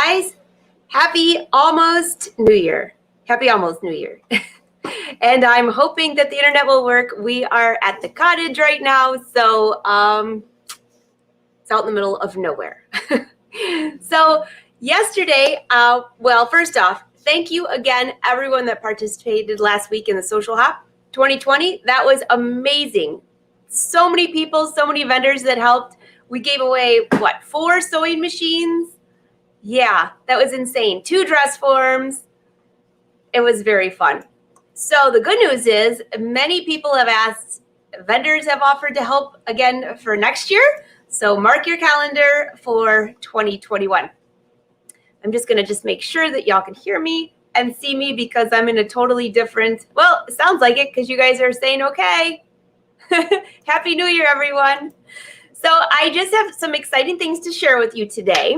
guys. Happy almost New Year. Happy almost New Year. And I'm hoping that the internet will work. We are at the cottage right now, so it's out in the middle of nowhere. So yesterday, well, first off, thank you again, everyone that participated last week in the Social Hop 2020. That was amazing. So many people, so many vendors that helped. We gave away, 4 sewing machines? Yeah, that was insane. 2 dress forms. It was very fun. So the good news is many people have asked, vendors have offered to help again for next year. So mark your calendar for 2021. I'm just going to make sure that y'all can hear me and see me because I'm in a totally different, well, it sounds like it because you guys are saying okay. Happy New Year, everyone. So I just have some exciting things to share with you today.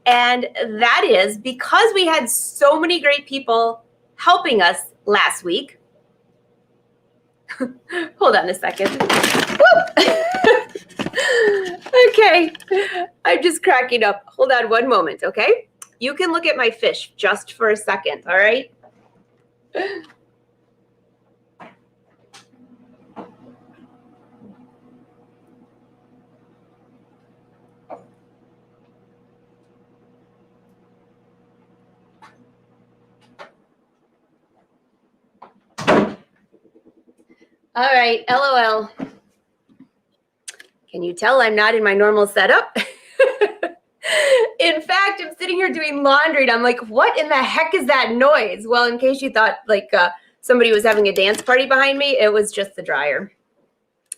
And that is because we had so many great people helping us last week. Hold on a second. Okay, I'm just cracking up. Hold on one moment, okay? You can look at my fish just for a second, all right? All right, LOL. Can you tell I'm not in my normal setup? In fact, I'm sitting here doing laundry and I'm like, what in the heck is that noise? Well, in case you thought somebody was having a dance party behind me, it was just the dryer.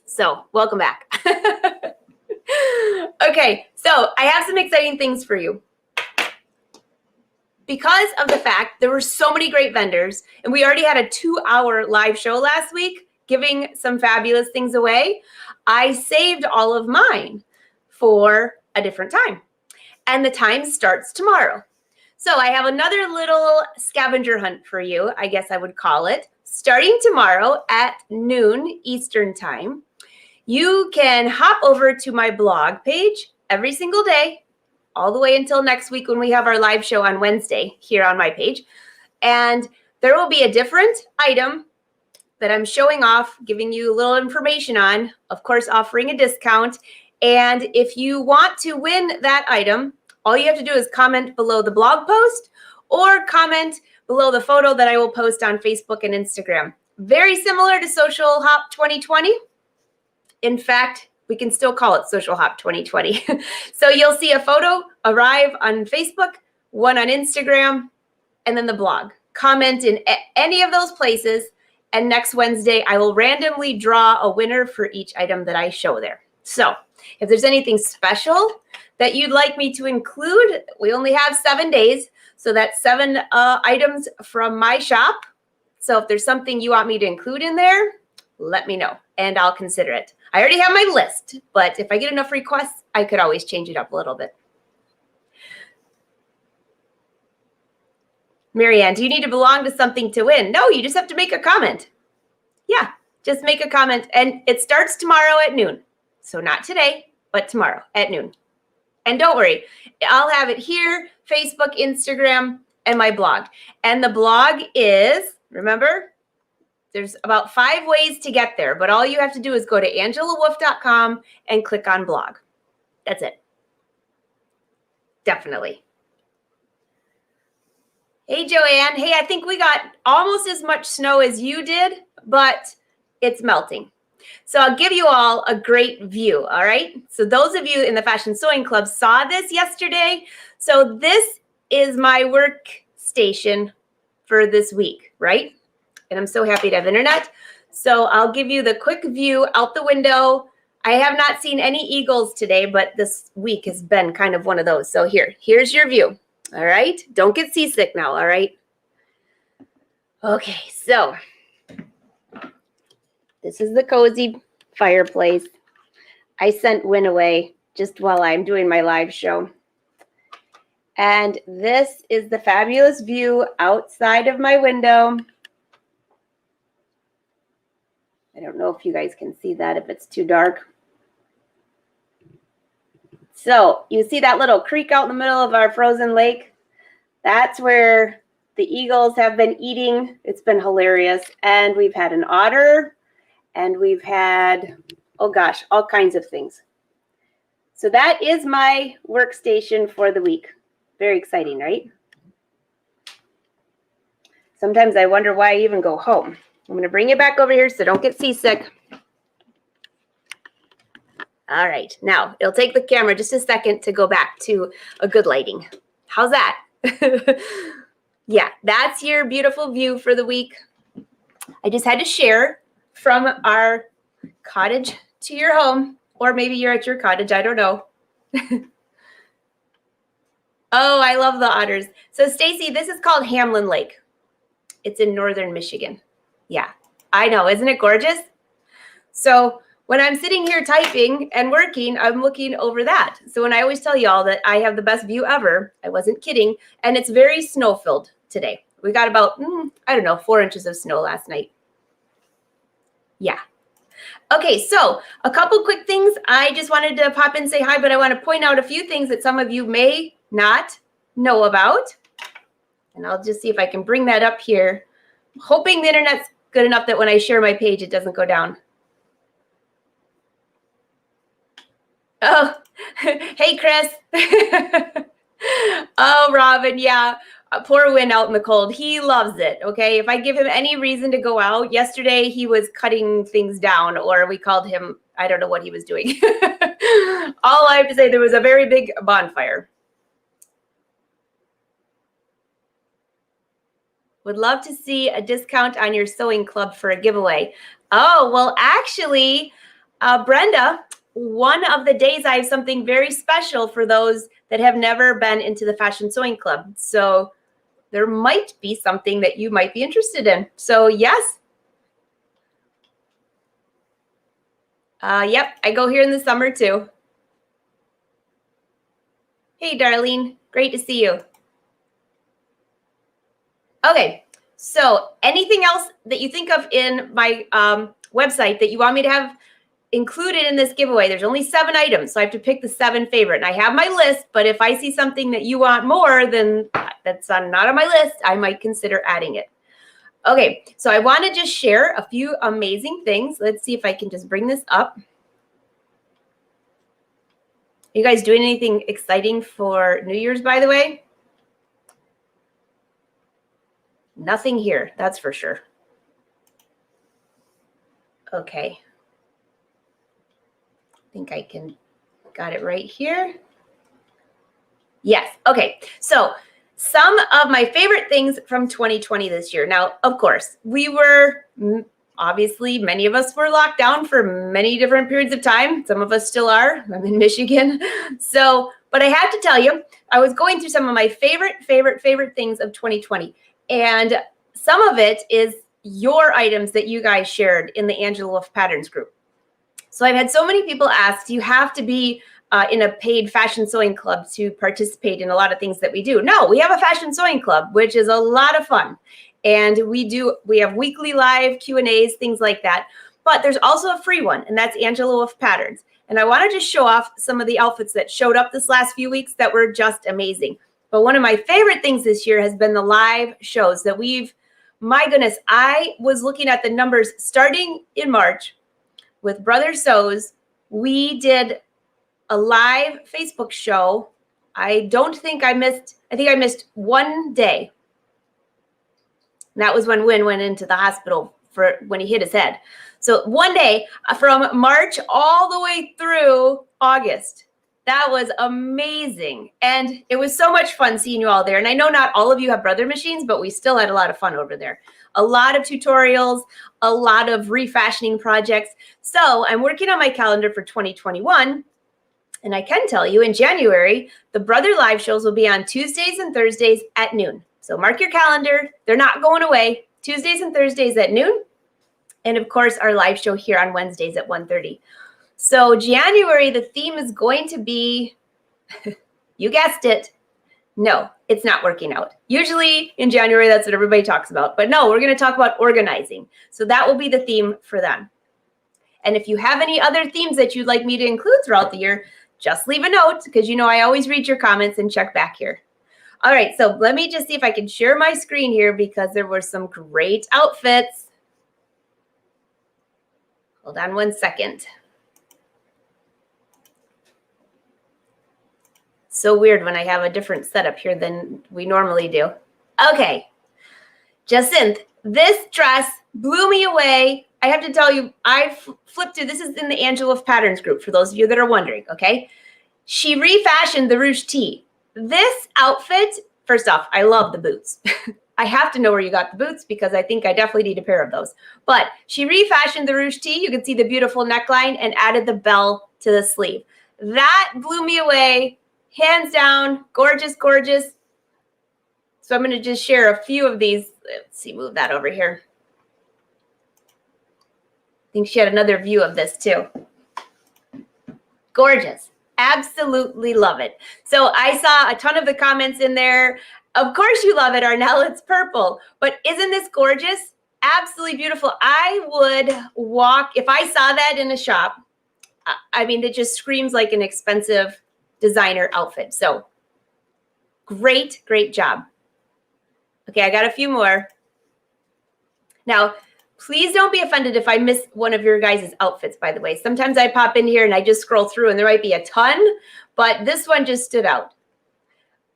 So welcome back. Okay, so I have some exciting things for you. Because of the fact there were so many great vendors and we already had a 2-hour live show last week giving some fabulous things away, I saved all of mine for a different time. And the time starts tomorrow. So I have another little scavenger hunt for you, I guess I would call it, starting tomorrow at noon Eastern time. You can hop over to my blog page every single day, all the way until next week when we have our live show on Wednesday here on my page. And there will be a different item that I'm showing off, giving you a little information on, of course, offering a discount. And if you want to win that item, all you have to do is comment below the blog post or comment below the photo that I will post on Facebook and Instagram. Very similar to Social Hop 2020. In fact, we can still call it Social Hop 2020. So you'll see a photo arrive on Facebook, one on Instagram, and then the blog. Comment in any of those places. And next Wednesday, I will randomly draw a winner for each item that I show there. So if there's anything special that you'd like me to include, we only have 7 days. So that's 7 items from my shop. So if there's something you want me to include in there, let me know and I'll consider it. I already have my list, but if I get enough requests, I could always change it up a little bit. Marianne, do you need to belong to something to win? No, you just have to make a comment. Yeah, just make a comment. And it starts tomorrow at noon. So not today, but tomorrow at noon. And don't worry, I'll have it here, Facebook, Instagram, and my blog. And the blog is, remember, there's about 5 ways to get there, but all you have to do is go to angelawolf.com and click on blog. That's it. Definitely. Hey, Joanne. Hey, I think we got almost as much snow as you did, but it's melting. So I'll give you all a great view, all right? So those of you in the Fashion Sewing Club saw this yesterday. So this is my workstation for this week, right? And I'm so happy to have internet. So I'll give you the quick view out the window. I have not seen any eagles today, but this week has been kind of one of those. So here's your view. All right. Don't get seasick now. All right. Okay. So this is the cozy fireplace. I sent Win away just while I'm doing my live show. And this is the fabulous view outside of my window. I don't know if you guys can see that if it's too dark. So you see that little creek out in the middle of our frozen lake? That's where the eagles have been eating. It's been hilarious. And we've had an otter, and we've had, oh gosh, all kinds of things. So that is my workstation for the week. Very exciting, right? Sometimes I wonder why I even go home. I'm going to bring it back over here so don't get seasick. All right. Now, it'll take the camera just a second to go back to a good lighting. How's that? Yeah, that's your beautiful view for the week. I just had to share from our cottage to your home, or maybe you're at your cottage. I don't know. Oh, I love the otters. So, Stacy, this is called Hamlin Lake. It's in northern Michigan. Yeah, I know. Isn't it gorgeous? So when I'm sitting here typing and working, I'm looking over that. So when I always tell y'all that I have the best view ever, I wasn't kidding. And it's very snow-filled today. We got about, I don't know, 4 inches of snow last night. Yeah. Okay, so a couple quick things. I just wanted to pop in and say hi, but I want to point out a few things that some of you may not know about. And I'll just see if I can bring that up here. I'm hoping the internet's good enough that when I share my page, it doesn't go down. Oh, hey, Chris. Oh, Robin, yeah. Poor Win out in the cold. He loves it, okay? If I give him any reason to go out, yesterday he was cutting things down, or we called him, I don't know what he was doing. All I have to say, there was a very big bonfire. Would love to see a discount on your sewing club for a giveaway. Oh, well, actually, Brenda, one of the days I have something very special for those that have never been into the Fashion Sewing Club. So there might be something that you might be interested in. So yes. Yep, I go here in the summer too. Hey, Darlene, great to see you. Okay, so anything else that you think of in my website that you want me to have included in this giveaway? There's only 7 items, so I have to pick the 7 favorite. And I have my list, but if I see something that you want more, then that's not on my list, I might consider adding it. Okay, so I want to just share a few amazing things. Let's see if I can just bring this up. You guys doing anything exciting for New Year's, by the way? Nothing here, that's for sure. Okay. I think I got it right here. Yes, okay. So some of my favorite things from 2020 this year. Now, of course, we were, obviously, many of us were locked down for many different periods of time. Some of us still are. I'm in Michigan. So, but I have to tell you, I was going through some of my favorite things of 2020. And some of it is your items that you guys shared in the Angela Wolf Patterns group. So I've had so many people ask, do you have to be in a paid fashion sewing club to participate in a lot of things that we do? No, we have a fashion sewing club, which is a lot of fun. And we have weekly live Q&As, things like that. But there's also a free one, and that's Angela Wolf Patterns. And I want to just show off some of the outfits that showed up this last few weeks that were just amazing. But one of my favorite things this year has been the live shows that my goodness, I was looking at the numbers starting in March with Brother Sews. We did a live Facebook show. I think I missed one day. And that was when Win went into the hospital when he hit his head. So one day from March all the way through August. That was amazing. And it was so much fun seeing you all there. And I know not all of you have Brother machines, but we still had a lot of fun over there. A lot of tutorials, a lot of refashioning projects. So I'm working on my calendar for 2021. And I can tell you in January, the Brother live shows will be on Tuesdays and Thursdays at noon. So mark your calendar. They're not going away. Tuesdays and Thursdays at noon. And of course, our live show here on Wednesdays at 1:30. So January, the theme is going to be, you guessed it, no, it's not working out. Usually in January, that's what everybody talks about. But no, we're going to talk about organizing. So that will be the theme for them. And if you have any other themes that you'd like me to include throughout the year, just leave a note because I always read your comments and check back here. All right, so let me just see if I can share my screen here because there were some great outfits. Hold on one second. So weird when I have a different setup here than we normally do. Okay, Jacinth, this dress blew me away. I have to tell you, I flipped through. This is in the Angel of Patterns group, for those of you that are wondering, okay? She refashioned the ruche tee. This outfit, first off, I love the boots. I have to know where you got the boots because I think I definitely need a pair of those. But she refashioned the ruche tee. You can see the beautiful neckline and added the bell to the sleeve. That blew me away. Hands down, gorgeous, gorgeous. So I'm going to just share a few of these. Let's see, move that over here. I think she had another view of this too. Gorgeous. Absolutely love it. So I saw a ton of the comments in there. Of course you love it, Arnell. It's purple. But isn't this gorgeous? Absolutely beautiful. I would walk, if I saw that in a shop, I mean, it just screams like an expensive designer outfit. So great, great job. Okay, I got a few more. Now, please don't be offended if I miss one of your guys' outfits, by the way. Sometimes I pop in here and I just scroll through and there might be a ton, but this one just stood out.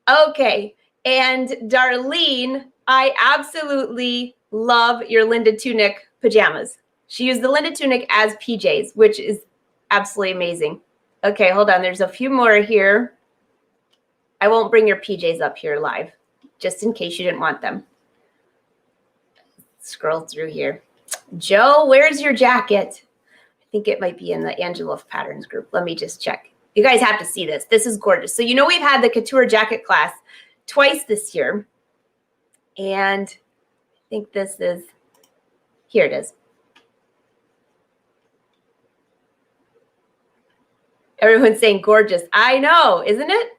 Okay, and Darlene, I absolutely love your Linda Tunic pajamas. She used the Linda Tunic as PJs, which is absolutely amazing. Okay, hold on. There's a few more here. I won't bring your PJs up here live, just in case you didn't want them. Scroll through here. Joe, where's your jacket? I think it might be in the Angel of Patterns group. Let me just check. You guys have to see this. This is gorgeous. So you know we've had the couture jacket class twice this year. And I think this is, here it is. Everyone's saying gorgeous. I know, isn't it?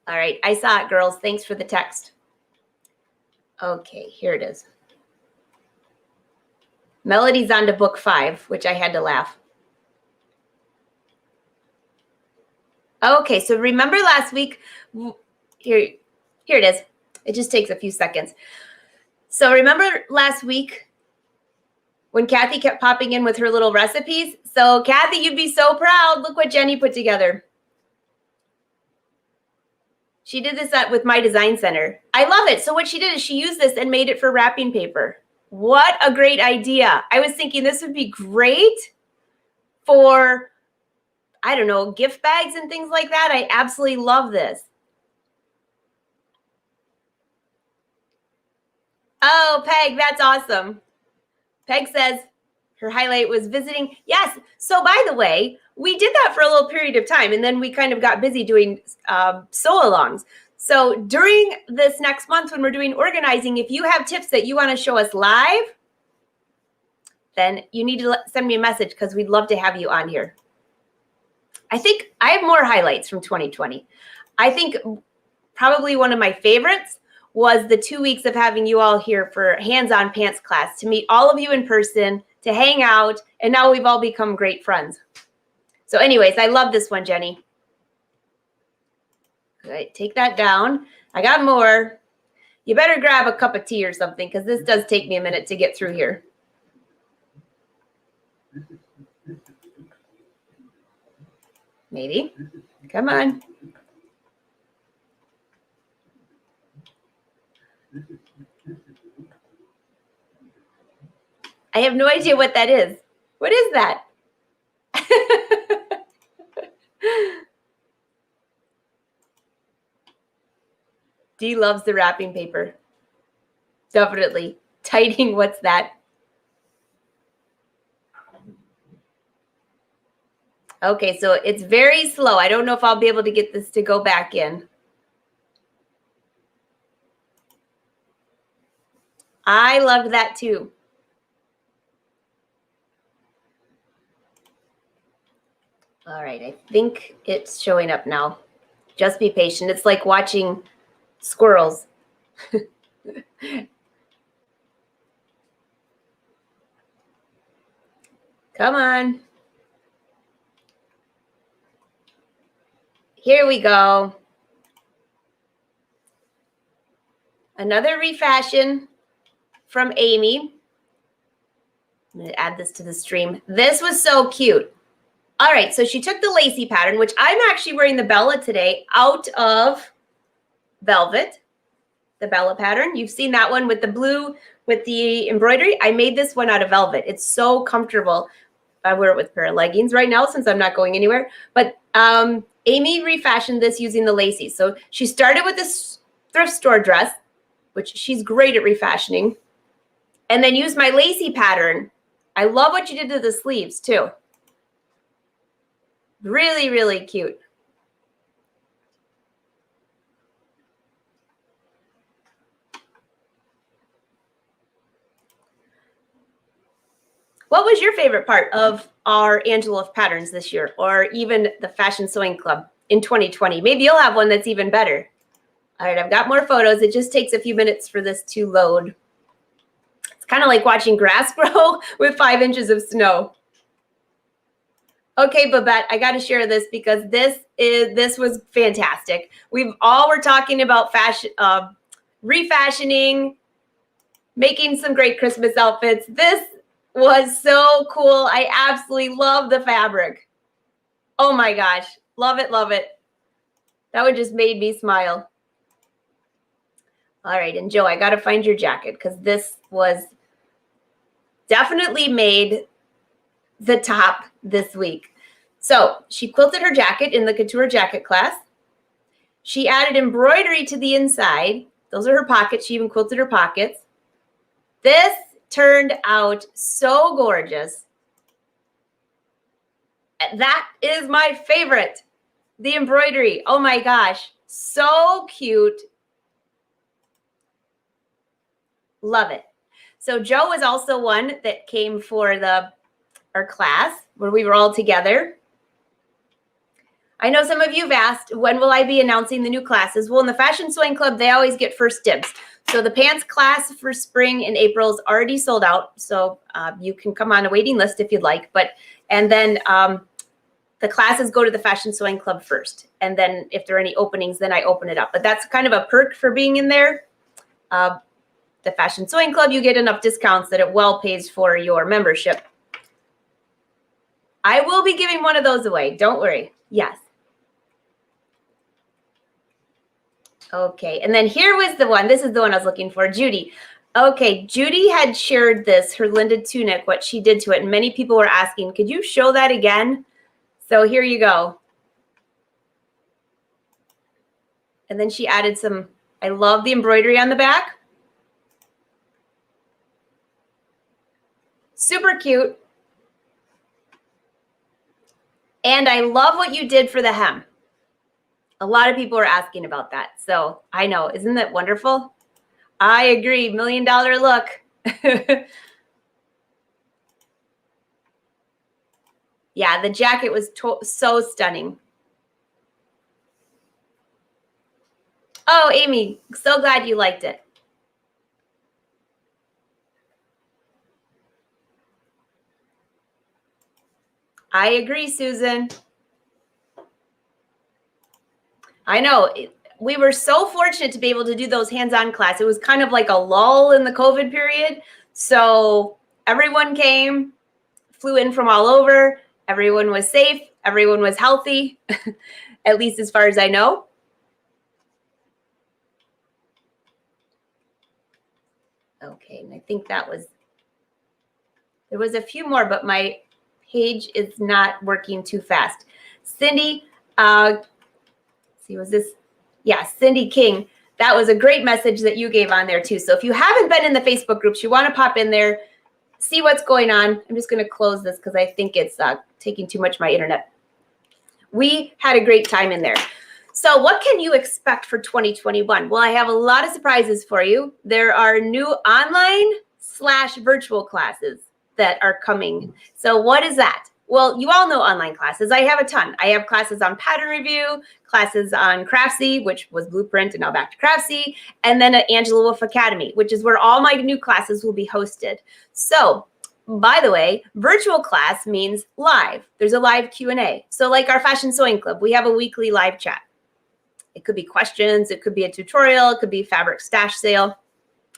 All right, I saw it, girls. Thanks for the text. Okay, here it is. Melody's on to book 5, which I had to laugh. Okay, so remember last week, here it is. It just takes a few seconds. So remember last week when Kathy kept popping in with her little recipes? So Kathy, you'd be so proud. Look what Jenny put together. She did this with my design center. I love it. So what she did is she used this and made it for wrapping paper. What a great idea. I was thinking this would be great for, I don't know, gift bags and things like that. I absolutely love this. Oh, Peg, that's awesome. Peg says her highlight was visiting. Yes. So by the way, we did that for a little period of time, and then we kind of got busy doing sew-alongs. So during this next month when we're doing organizing, if you have tips that you want to show us live, then you need to send me a message because we'd love to have you on here. I think I have more highlights from 2020. I think probably one of my favorites was the 2 weeks of having you all here for hands-on pants class, to meet all of you in person, to hang out, and now we've all become great friends. So anyways, I love this one, Jenny. All right, take that down. I got more. You better grab a cup of tea or something because this does take me a minute to get through here. Maybe. Come on. I have no idea what that is. What is that? Dee loves the wrapping paper. Definitely. Tidying, what's that? Okay, so it's very slow. I don't know if I'll be able to get this to go back in. I loved that too. All right, I think it's showing up now. Just be patient. It's like watching squirrels. Come on. Here we go. Another refashion from Amy. I'm going to add this to the stream. This was so cute. All right, so she took the lacy pattern, which I'm actually wearing the Bella today, out of velvet, the Bella pattern. You've seen that one with the blue, with the embroidery. I made this one out of velvet. It's so comfortable. I wear it with a pair of leggings right now since I'm not going anywhere. But Amy refashioned this using the lacy. So she started with this thrift store dress, which she's great at refashioning, and then used my lacy pattern. I love what you did to the sleeves too. Really, really cute. What was your favorite part of our Angela of Patterns this year, or even the Fashion Sewing Club in 2020? Maybe you'll have one that's even better. All right, I've got more photos. It just takes a few minutes for this to load. It's kind of like watching grass grow with 5 inches of snow. Okay, Babette, I got to share this because this was fantastic. We've all were talking about fashion, refashioning, making some great Christmas outfits. This was so cool. I absolutely love the fabric. Oh my gosh, love it, love it. That one just made me smile. All right, and Joe, I got to find your jacket because this was definitely made the top this week. So she quilted her jacket in the couture jacket class. She added embroidery to the inside. Those are her pockets. She even quilted her pockets. This turned out so gorgeous. That is my favorite. The embroidery. Oh my gosh. So cute. Love it. So Joe was also one that came for our class where we were all together. I know some of you have asked, when will I be announcing the new classes? Well, in the Fashion Sewing Club, they always get first dibs. So the pants class for spring in April is already sold out. So you can come on a waiting list if you'd like. And then the classes go to the Fashion Sewing Club first. And then if there are any openings, then I open it up. But that's kind of a perk for being in there. The Fashion Sewing Club, you get enough discounts that it well pays for your membership. I will be giving one of those away. Don't worry. Yes. Okay, and then here was the one. This is the one I was looking for, Judy. Okay, Judy had shared this, her Linda tunic, what she did to it, and many people were asking, could you show that again? So here you go. And then she added some, I love the embroidery on the back. Super cute. And I love what you did for the hem. A lot of people are asking about that. So I know, isn't that wonderful? I agree, $1 million look. Yeah, the jacket was so stunning. Oh, Amy, so glad you liked it. I agree, Susan. I know. We were so fortunate to be able to do those hands-on class. It was kind of like a lull in the COVID period. So everyone came, flew in from all over. Everyone was safe. Everyone was healthy, at least as far as I know. Okay, and I think that was, there was a few more, but my page is not working too fast. Cindy, see, was this? Yeah, Cindy King. That was a great message that you gave on there too. So if you haven't been in the Facebook groups, you want to pop in there, see what's going on. I'm just going to close this because I think it's taking too much of my internet. We had a great time in there. So what can you expect for 2021? Well, I have a lot of surprises for you. There are new online/virtual classes that are coming. So what is that? Well, you all know online classes. I have a ton. I have classes on pattern review, classes on Craftsy, which was Blueprint and now back to Craftsy, and then at Angela Wolf Academy, which is where all my new classes will be hosted. So By the way, virtual class means live. There's a live Q&A. So like our Fashion Sewing Club, we have a weekly live chat. It could be questions, it could be a tutorial, it could be fabric stash sale.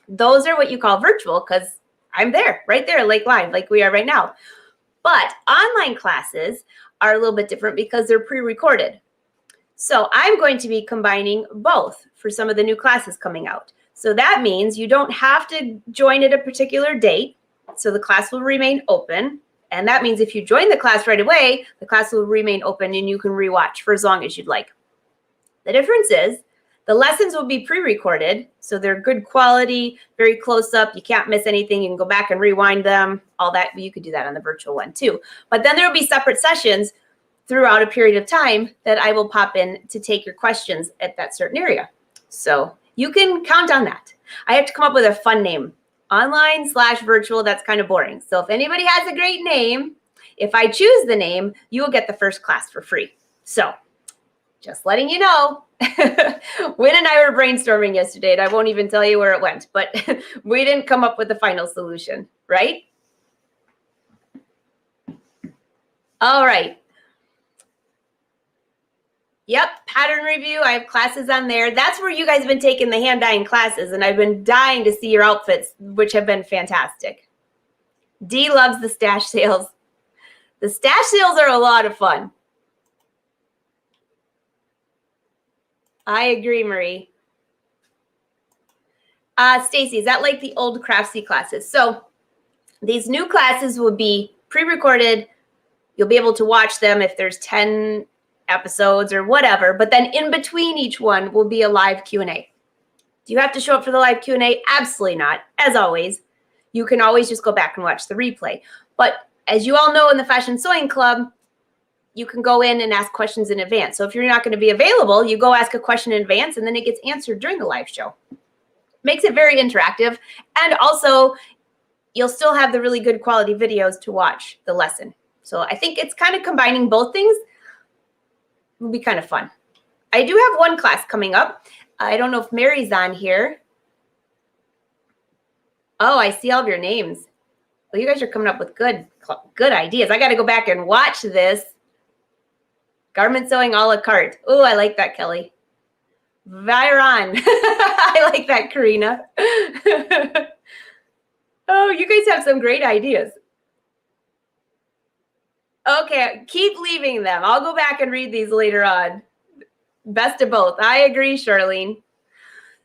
Those are what you call virtual because I'm there, right there, like live, like we are right now. But online classes are a little bit different because they're pre-recorded. So I'm going to be combining both for some of the new classes coming out. So that means you don't have to join at a particular date. So the class will remain open. And that means if you join the class right away, the class will remain open and you can rewatch for as long as you'd like. The difference is the lessons will be pre-recorded. So they're good quality, very close up. You can't miss anything. You can go back and rewind them, all that. You could do that on the virtual one too. But then there will be separate sessions throughout a period of time that I will pop in to take your questions at that certain area. So you can count on that. I have to come up with a fun name. Online/virtual, that's kind of boring. So if anybody has a great name, if I choose the name, you will get the first class for free. So just letting you know. Wynn and I were brainstorming yesterday, and I won't even tell you where it went, but we didn't come up with the final solution, right? All right. Yep, pattern review. I have classes on there. That's where you guys have been taking the hand dyeing classes, and I've been dying to see your outfits, which have been fantastic. Dee loves the stash sales. The stash sales are a lot of fun. I agree, Marie. Stacy, is that like the old Craftsy classes? So these new classes will be pre-recorded. You'll be able to watch them if there's 10 episodes or whatever, but then in between each one will be a live Q&A. Do you have to show up for the live Q&A? Absolutely not. As always, you can always just go back and watch the replay. But as you all know in the Fashion Sewing Club, you can go in and ask questions in advance. So if you're not going to be available, you go ask a question in advance and then it gets answered during the live show. Makes it very interactive. And also, you'll still have the really good quality videos to watch the lesson. So I think it's kind of combining both things. Will be kind of fun. I do have one class coming up. I don't know if Mary's on here. Oh, I see all of your names. Well, you guys are coming up with good ideas. I got to go back and watch this. Garment sewing a la carte. Oh, I like that, Kelly. Viron. I like that, Karina. Oh, you guys have some great ideas. Okay, keep leaving them. I'll go back and read these later on. Best of both. I agree, Charlene.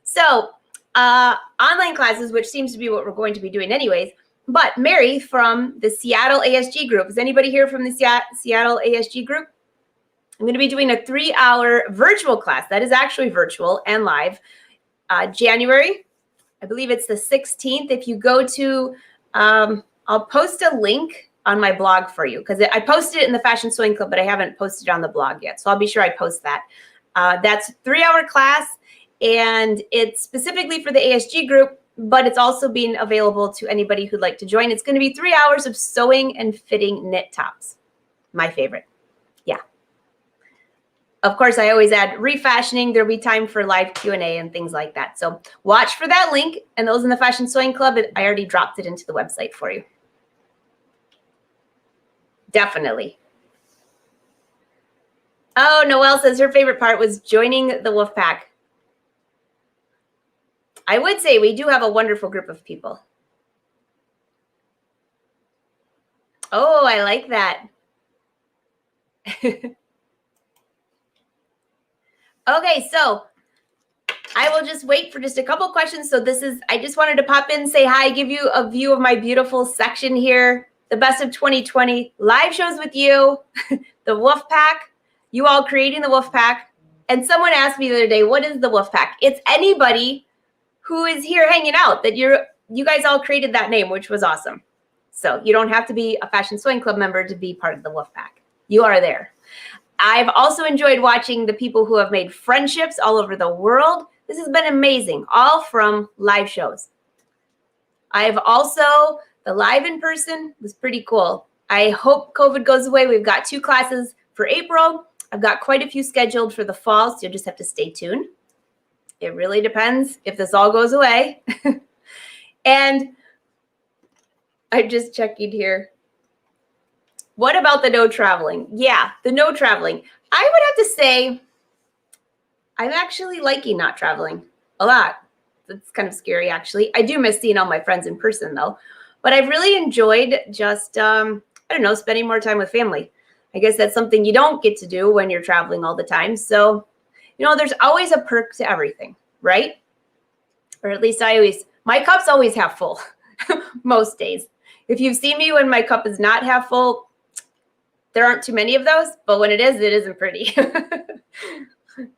So, online classes, which seems to be what we're going to be doing anyways. But Mary from the Seattle ASG group. Is anybody here from the Seattle ASG group? I'm going to be doing a 3-hour virtual class. That is actually virtual and live. January, I believe it's the 16th. If you go to, I'll post a link on my blog for you because I posted it in the Fashion Sewing Club, but I haven't posted it on the blog yet. So I'll be sure I post that. That's a 3-hour class, and it's specifically for the ASG group, but it's also being available to anybody who'd like to join. It's going to be 3 hours of sewing and fitting knit tops. My favorite. Yeah. Of course, I always add refashioning. There'll be time for live Q&A and things like that. So watch for that link. And those in the Fashion Sewing Club, I already dropped it into the website for you. Definitely. Oh, Noelle says her favorite part was joining the wolf pack. I would say we do have a wonderful group of people. Oh, I like that. Okay, so I will just wait for just a couple questions. So I just wanted to pop in, say hi, give you a view of my beautiful section here. The best of 2020 live shows with you, the wolf pack, you all creating the wolf pack. And someone asked me the other day, what is the wolf pack? It's anybody who is here hanging out that you guys all created that name, which was awesome. So you don't have to be a Fashion Sewing Club member to be part of the wolf pack. You are there. I've also enjoyed watching the people who have made friendships all over the world. This has been amazing, all from live shows. I've also, the live in person was pretty cool. I hope COVID goes away. We've got 2 classes for April. I've got quite a few scheduled for the fall, so you'll just have to stay tuned. It really depends if this all goes away. And I'm just checking here. What about the no traveling? Yeah, the no traveling. I would have to say I'm actually liking not traveling a lot. That's kind of scary, actually. I do miss seeing all my friends in person, though. But I've really enjoyed just, I don't know, spending more time with family. I guess that's something you don't get to do when you're traveling all the time. So, there's always a perk to everything, right? Or at least my cup's always half full most days. If you've seen me when my cup is not half full, there aren't too many of those, but when it is, it isn't pretty.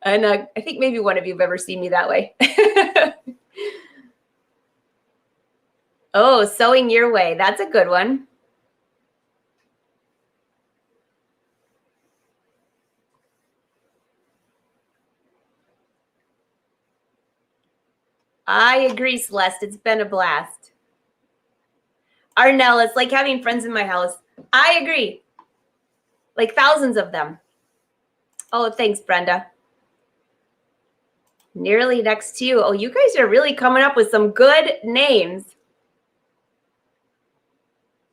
And I think maybe one of you have ever seen me that way. Oh, sewing your way. That's a good one. I agree, Celeste. It's been a blast. Arnell, it's like having friends in my house. I agree. Like thousands of them. Oh, thanks, Brenda. Nearly next to you. Oh, you guys are really coming up with some good names.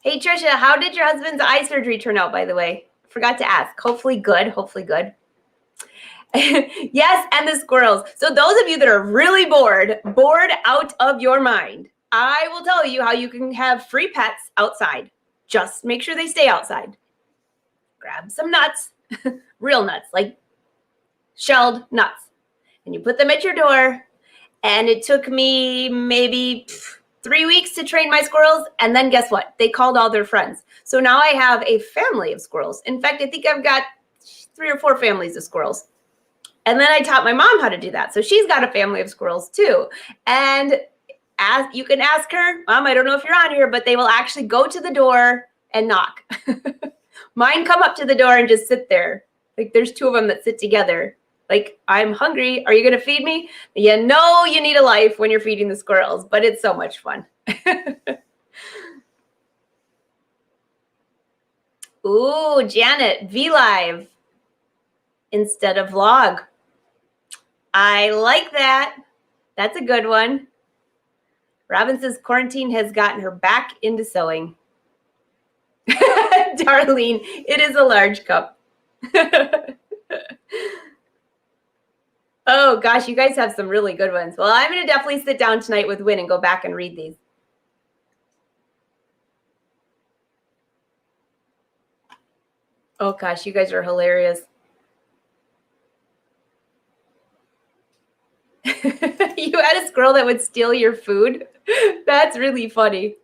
Hey, Trisha, how did your husband's eye surgery turn out, by the way? Forgot to ask. Hopefully good. Hopefully good. Yes, and the squirrels. So those of you that are really bored out of your mind, I will tell you how you can have free pets outside. Just make sure they stay outside. Grab some nuts, real nuts, like shelled nuts, and you put them at your door. And it took me maybe 3 weeks to train my squirrels. And then guess what? They called all their friends. So now I have a family of squirrels. In fact, I think I've got 3 or 4 families of squirrels. And then I taught my mom how to do that. So she's got a family of squirrels too. And you can ask her, Mom, I don't know if you're on here, but they will actually go to the door and knock. Mine come up to the door and just sit there. Like there's 2 of them that sit together. Like, I'm hungry. Are you going to feed me? You know you need a life when you're feeding the squirrels, but it's so much fun. Ooh, Janet, VLive instead of vlog. I like that. That's a good one. Robin says quarantine has gotten her back into sewing. Darlene, it is a large cup. Oh, gosh, you guys have some really good ones. Well, I'm going to definitely sit down tonight with Win and go back and read these. Oh, gosh, you guys are hilarious. You had a squirrel that would steal your food? That's really funny.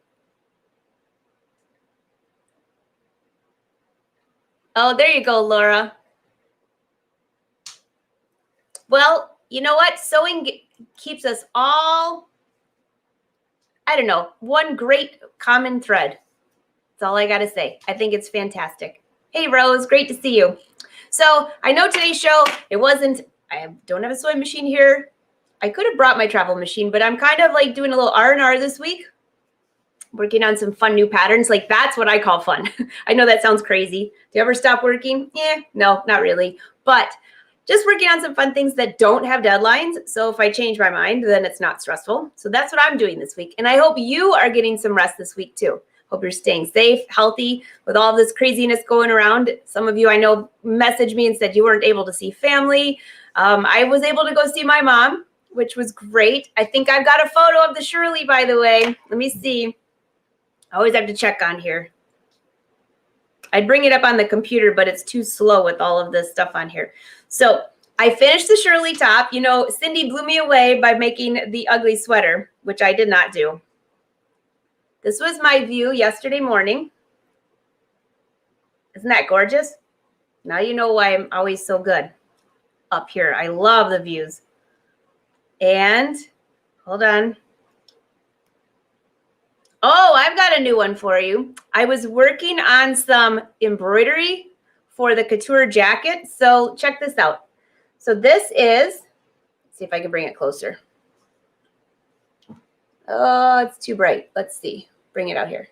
Oh, there you go, Laura. Well, you know what? Sewing keeps us all, I don't know, one great common thread. That's all I got to say. I think it's fantastic. Hey, Rose, great to see you. So I know today's show, I don't have a sewing machine here. I could have brought my travel machine, but I'm kind of like doing a little R&R this week. Working on some fun new patterns. Like that's what I call fun. I know that sounds crazy. Do you ever stop working? No, not really. But just working on some fun things that don't have deadlines. So if I change my mind, then it's not stressful. So that's what I'm doing this week. And I hope you are getting some rest this week too. Hope you're staying safe, healthy with all this craziness going around. Some of you I know messaged me and said you weren't able to see family. I was able to go see my mom, which was great. I think I've got a photo of the Shirley, by the way. Let me see. I always have to check on here. I'd bring it up on the computer, but it's too slow with all of this stuff on here. So I finished the Shirley top. You know, Cindy blew me away by making the ugly sweater, which I did not do. This was my view yesterday morning. Isn't that gorgeous? Now you know why I'm always so good up here. I love the views. And hold on. Oh, I've got a new one for you. I was working on some embroidery for the couture jacket. So check this out. So this is, let's see if I can bring it closer. Oh, it's too bright. Let's see. Bring it out here.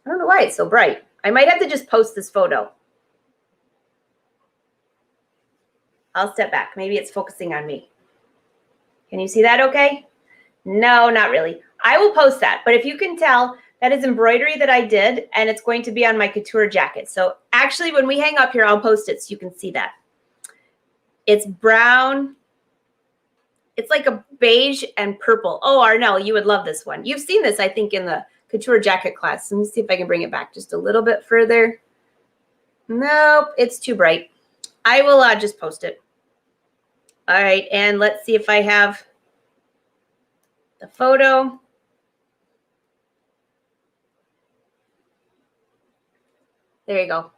I don't know why it's so bright. I might have to just post this photo. I'll step back. Maybe it's focusing on me. Can you see that okay? No, not really. I will post that. But if you can tell, That is embroidery that I did, and it's going to be on my couture jacket. So actually, when we hang up here, I'll post it so you can see that. It's brown. It's like a beige and purple. Oh, Arnell, you would love this one. You've seen this, I think, in the couture jacket class. Let me see if I can bring it back just a little bit further. Nope, it's too bright. I will just post it. All right, and let's see if I have the photo. There you go.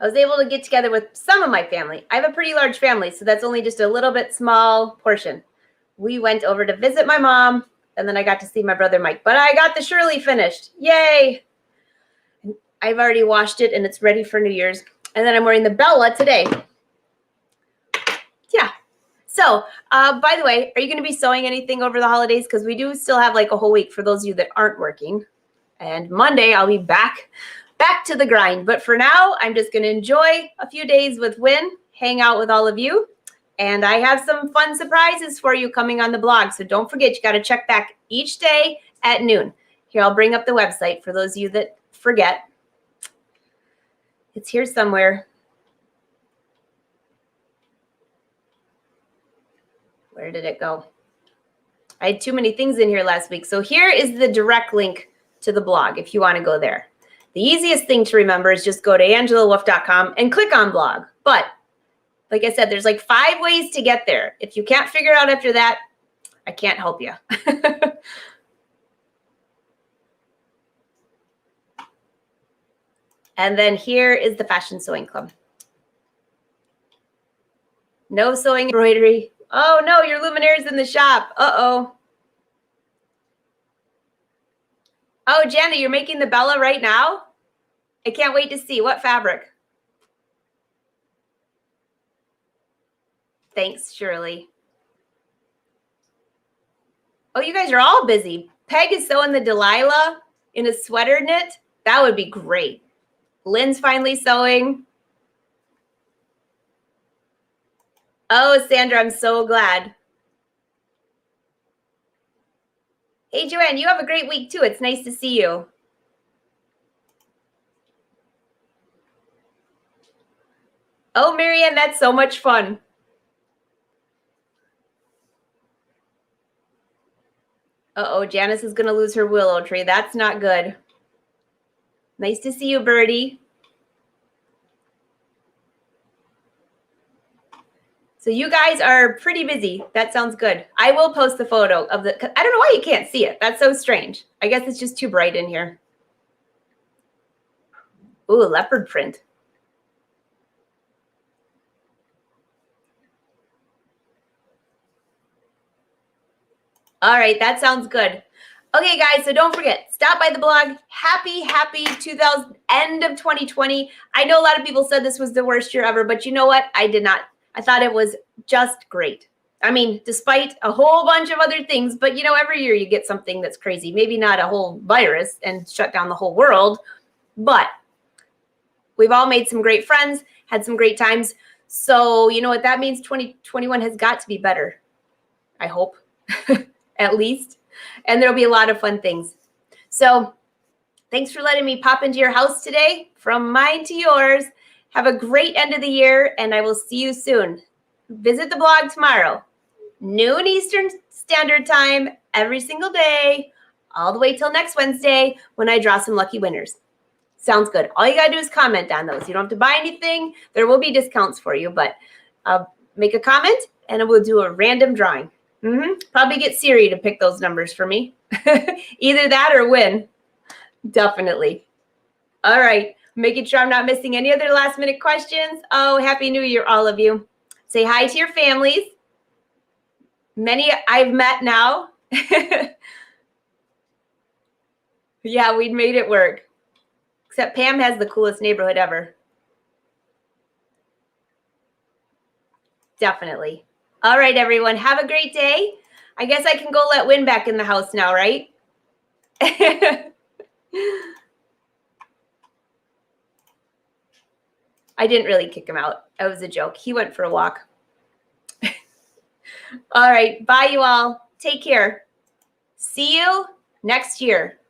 I was able to get together with some of my family. I have a pretty large family, so that's only just a little bit small portion. We went over to visit my mom, and then I got to see my brother Mike. But I got the Shirley finished. Yay! I've already washed it, and it's ready for New Year's. And then I'm wearing the Bella today. Yeah. So, by the way, are you going to be sewing anything over the holidays? Because we do still have like a whole week for those of you that aren't working. And Monday, I'll be back to the grind. But for now, I'm just going to enjoy a few days with Win, hang out with all of you. And I have some fun surprises for you coming on the blog. So don't forget, you got to check back each day at noon. Here, I'll bring up the website for those of you that forget. It's here somewhere. Where did it go? I had too many things in here last week. So here is the direct link to the blog if you want to go there. The easiest thing to remember is just go to angelawolf.com and click on blog. But like I said, there's like 5 ways to get there. If you can't figure it out after that, I can't help you. And then here is the Fashion Sewing Club. No sewing embroidery. Oh no, your luminaire's in the shop. Uh-oh. Oh, Janet, you're making the Bella right now? I can't wait to see. What fabric? Thanks, Shirley. Oh, you guys are all busy. Peg is sewing the Delilah in a sweater knit. That would be great. Lynn's finally sewing. Oh, Sandra, I'm so glad. Hey, Joanne, you have a great week too. It's nice to see you. Oh, Marianne, that's so much fun. Uh-oh, Janice is going to lose her willow tree. That's not good. Nice to see you, Birdie. So you guys are pretty busy. That sounds good. I will post the photo of the, I don't know why you can't see it. That's so strange. I guess it's just too bright in here. Ooh, leopard print. All right, that sounds good. Okay, guys, so don't forget, stop by the blog. Happy end of 2020. I know a lot of people said this was the worst year ever, but you know what? I did not. I thought it was just great. I mean, despite a whole bunch of other things, but you know, every year you get something that's crazy. Maybe not a whole virus and shut down the whole world, but we've all made some great friends, had some great times. So you know what that means? 2021 has got to be better. I hope, at least. And there'll be a lot of fun things. So thanks for letting me pop into your house today. From mine to yours. Have a great end of the year, and I will see you soon. Visit the blog tomorrow, noon Eastern Standard Time, every single day, all the way till next Wednesday when I draw some lucky winners. Sounds good. All you got to do is comment on those. You don't have to buy anything. There will be discounts for you, but make a comment, and we'll do a random drawing. Probably get Siri to pick those numbers for me. Either that or win. Definitely. All right. Making sure I'm not missing any other last minute questions. Oh, Happy New Year, all of you. Say hi to your families. Many I've met now. Yeah, we'd made it work. Except Pam has the coolest neighborhood ever. Definitely. All right, everyone. Have a great day. I guess I can go let Win back in the house now, right? I didn't really kick him out. That was a joke. He went for a walk. All right. Bye, you all. Take care. See you next year.